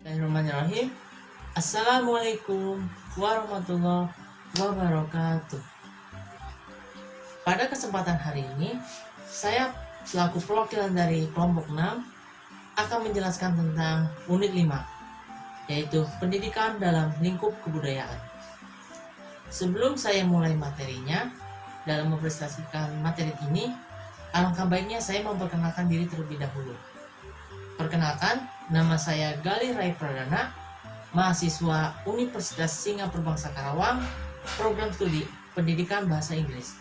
Bismillahirrahmanirrahim. Assalamualaikum warahmatullahi wabarakatuh. Pada kesempatan hari ini, saya selaku perwakilan dari kelompok 6 akan menjelaskan tentang unit 5, yaitu pendidikan dalam lingkup kebudayaan. Sebelum saya mulai materinya, dalam mempresentasikan materi ini, alangkah baiknya saya memperkenalkan diri terlebih dahulu. Perkenalkan, nama saya Galih Rai Pradana, mahasiswa Universitas Singapura Bangsa Karawang, program studi Pendidikan Bahasa Inggris.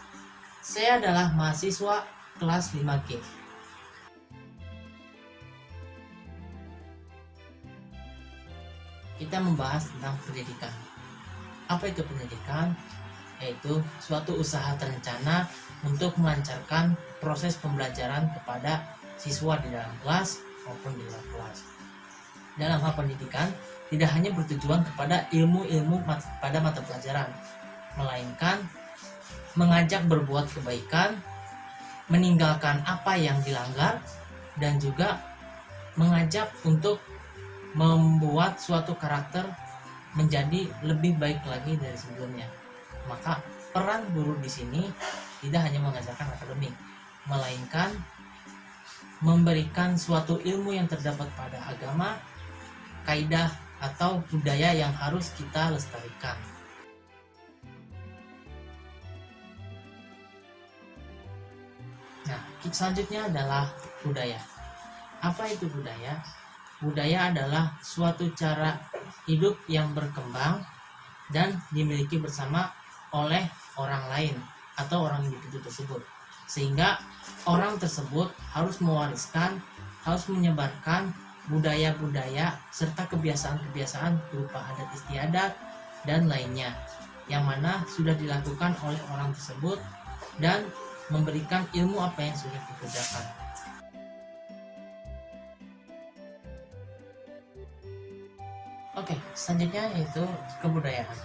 Saya adalah mahasiswa kelas 5G. Kita membahas tentang pendidikan. Apa itu pendidikan? Yaitu suatu usaha terencana untuk melancarkan proses pembelajaran kepada siswa di dalam kelas maupun di luar kelas. Dalam hal pendidikan, tidak hanya bertujuan kepada ilmu-ilmu pada mata pelajaran, melainkan mengajak berbuat kebaikan, meninggalkan apa yang dilanggar, dan juga mengajak untuk membuat suatu karakter menjadi lebih baik lagi dari sebelumnya. Maka peran guru di sini tidak hanya mengajarkan akademik, melainkan memberikan suatu ilmu yang terdapat pada agama, kaidah atau budaya yang harus kita lestarikan. Nah, selanjutnya adalah budaya. Apa itu budaya? Budaya adalah suatu cara hidup yang berkembang dan dimiliki bersama oleh orang lain atau orang individu tersebut, sehingga orang tersebut harus mewariskan, harus menyebarkan budaya-budaya serta kebiasaan-kebiasaan berupa adat istiadat dan lainnya, yang mana sudah dilakukan oleh orang tersebut dan memberikan ilmu apa yang sudah dikerjakan. Oke, selanjutnya yaitu kebudayaan.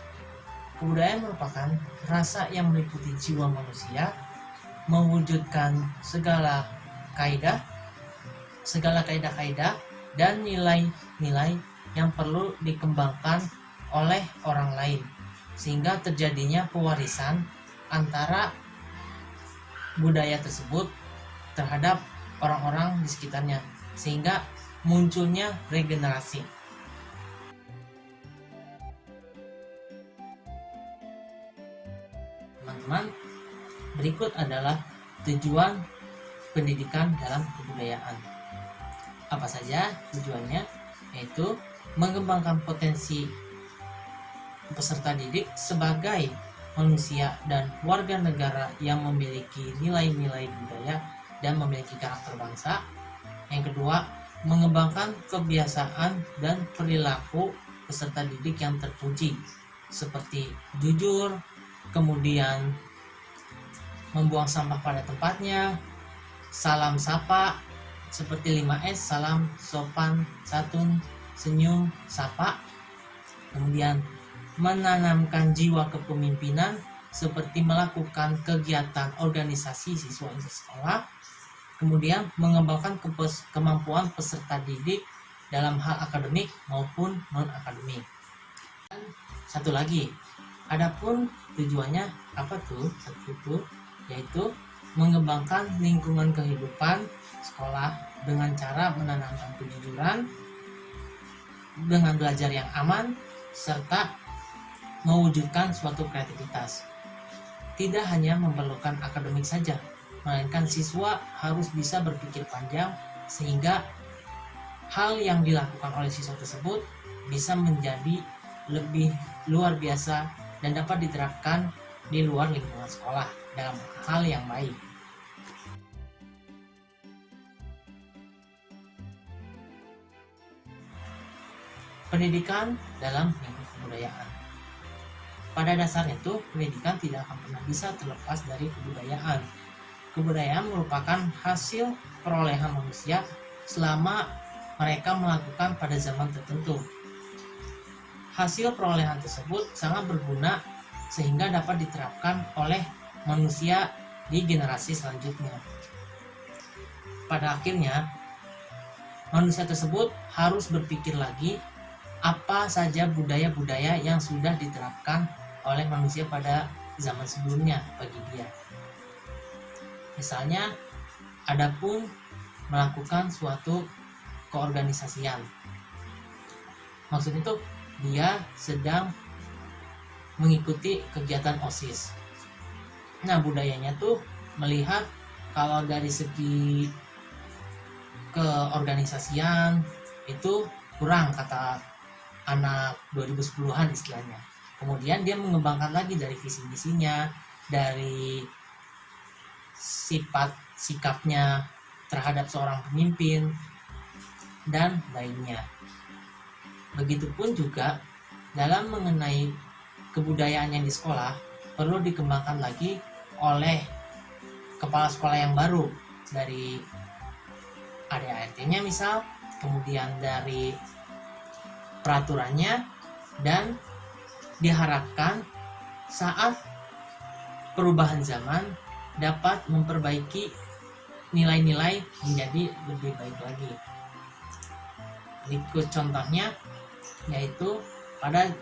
Kebudayaan merupakan rasa yang meliputi jiwa manusia, mewujudkan segala kaidah dan nilai-nilai yang perlu dikembangkan oleh orang lain, sehingga terjadinya pewarisan antara budaya tersebut terhadap orang-orang di sekitarnya, sehingga munculnya regenerasi. Teman-teman, berikut adalah tujuan pendidikan dalam kebudayaan. Apa saja tujuannya? Yaitu mengembangkan potensi peserta didik sebagai manusia dan warga negara yang memiliki nilai-nilai budaya dan memiliki karakter bangsa. Yang kedua, mengembangkan kebiasaan dan perilaku peserta didik yang terpuji, seperti jujur, kemudian membuang sampah pada tempatnya, salam sapa seperti 5S, salam, sopan, santun, senyum, sapa. Kemudian menanamkan jiwa kepemimpinan seperti melakukan kegiatan organisasi siswa di sekolah. Kemudian mengembangkan kemampuan peserta didik dalam hal akademik maupun non-akademik. Dan satu lagi, adapun tujuannya apa tuh? Yaitu mengembangkan lingkungan kehidupan sekolah dengan cara menanamkan kejujuran, dengan belajar yang aman, serta mewujudkan suatu kreativitas. Tidak hanya memerlukan akademik saja, melainkan siswa harus bisa berpikir panjang sehingga hal yang dilakukan oleh siswa tersebut bisa menjadi lebih luar biasa dan dapat diterapkan di luar lingkungan sekolah dalam hal yang baik. Pendidikan dalam lingkup kebudayaan. Pada dasarnya itu, pendidikan tidak akan pernah bisa terlepas dari kebudayaan. Kebudayaan merupakan hasil perolehan manusia selama mereka melakukan pada zaman tertentu. Hasil perolehan tersebut sangat berguna sehingga dapat diterapkan oleh manusia di generasi selanjutnya. Pada akhirnya, manusia tersebut harus berpikir lagi apa saja budaya-budaya yang sudah diterapkan oleh manusia pada zaman sebelumnya bagi dia. Misalnya, adapun melakukan suatu keorganisasian. Maksud itu dia sedang mengikuti kegiatan OSIS. Nah, budayanya tuh melihat kalau dari segi keorganisasian itu kurang, kata anak 2010-an istilahnya. Kemudian dia mengembangkan lagi dari visi misinya, dari sifat sikapnya terhadap seorang pemimpin dan lainnya. Begitupun juga dalam mengenai kebudayaan yang di sekolah perlu dikembangkan lagi oleh kepala sekolah yang baru, dari ADART-nya misal, kemudian dari peraturannya, dan diharapkan saat perubahan zaman dapat memperbaiki nilai-nilai menjadi lebih baik lagi. Berikut contohnya yaitu pada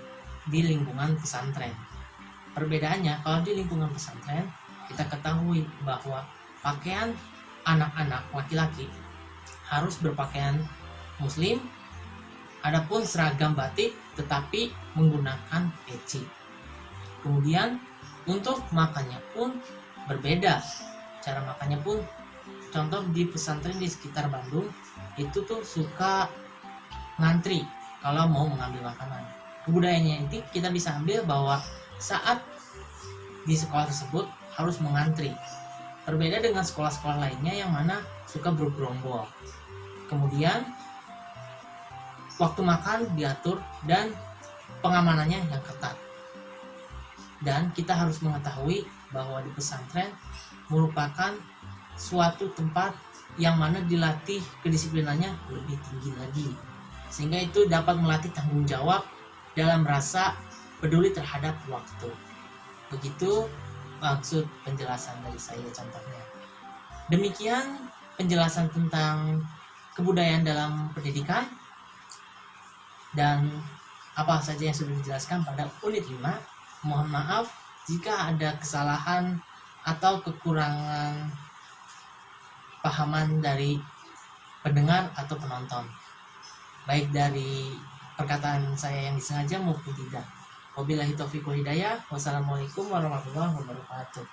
di lingkungan pesantren. Perbedaannya, kalau di lingkungan pesantren kita ketahui bahwa pakaian anak-anak laki-laki harus berpakaian muslim, adapun seragam batik tetapi menggunakan peci. Kemudian untuk makannya pun berbeda. Cara makannya pun, contoh di pesantren di sekitar Bandung itu tuh suka ngantri kalau mau mengambil makanan. Kebudayaannya ini kita bisa ambil bahwa saat di sekolah tersebut harus mengantri. Berbeda dengan sekolah-sekolah lainnya yang mana suka bergerombol. Kemudian waktu makan diatur dan pengamanannya yang ketat. Dan kita harus mengetahui bahwa di pesantren merupakan suatu tempat yang mana dilatih kedisiplinannya lebih tinggi lagi, sehingga itu dapat melatih tanggung jawab dalam rasa peduli terhadap waktu. Begitu maksud penjelasan dari saya contohnya. Demikian penjelasan tentang kebudayaan dalam pendidikan dan apa saja yang sudah dijelaskan pada unit 5. Mohon maaf jika ada kesalahan atau kekurangan pahaman dari pendengar atau penonton, baik dari perkataan saya yang disengaja maupun tidak. Wabillahi taufiq wal hidayah. Wassalamualaikum warahmatullahi wabarakatuh.